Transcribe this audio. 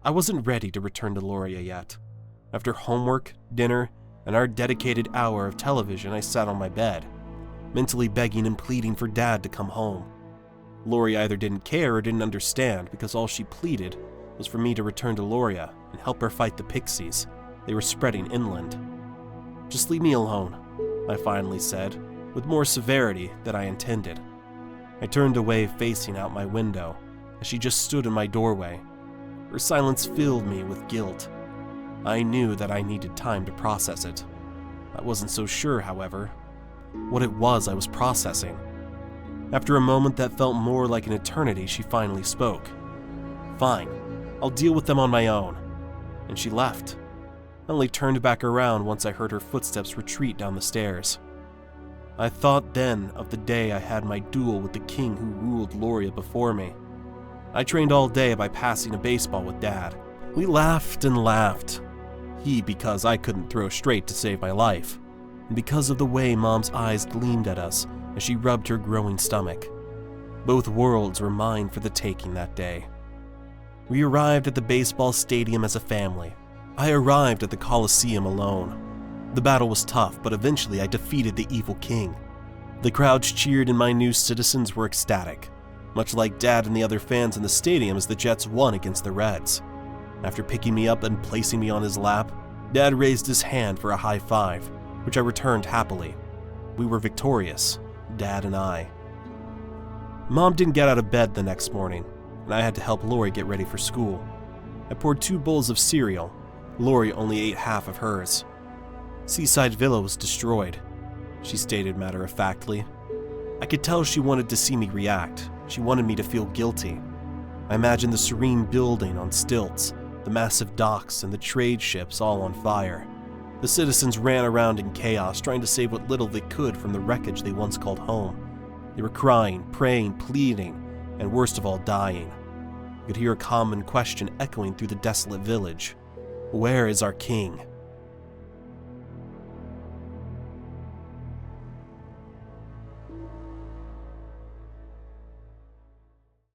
I wasn't ready to return to Loriya yet. After homework, dinner, and our dedicated hour of television, I sat on my bed, mentally begging and pleading for Dad to come home. Lori either didn't care or didn't understand, because all she pleaded was for me to return to Loriya and help her fight the pixies. They were spreading inland. "Just leave me alone," I finally said, with more severity than I intended. I turned away, facing out my window, as she just stood in my doorway. Her silence filled me with guilt. I knew that I needed time to process it. I wasn't so sure, however, what it was I was processing. After a moment that felt more like an eternity, she finally spoke. "Fine, I'll deal with them on my own." And she left. I only turned back around once I heard her footsteps retreat down the stairs. I thought then of the day I had my duel with the king who ruled Loriya before me. I trained all day by passing a baseball with Dad. We laughed and laughed. He because I couldn't throw straight to save my life, and because of the way Mom's eyes gleamed at us as she rubbed her growing stomach. Both worlds were mine for the taking that day. We arrived at the baseball stadium as a family. I arrived at the Coliseum alone. The battle was tough, but eventually I defeated the evil king. The crowds cheered and my new citizens were ecstatic, much like Dad and the other fans in the stadium as the Jets won against the Reds. After picking me up and placing me on his lap, Dad raised his hand for a high five, which I returned happily. We were victorious, Dad and I. Mom didn't get out of bed the next morning, and I had to help Lori get ready for school. I poured 2 bowls of cereal. Lori only ate half of hers. "Seaside Villa was destroyed," she stated matter-of-factly. I could tell she wanted to see me react. She wanted me to feel guilty. I imagined the serene building on stilts, the massive docks, and the trade ships all on fire. The citizens ran around in chaos, trying to save what little they could from the wreckage they once called home. They were crying, praying, pleading, and worst of all, dying. I could hear a common question echoing through the desolate village. "Where is our king?"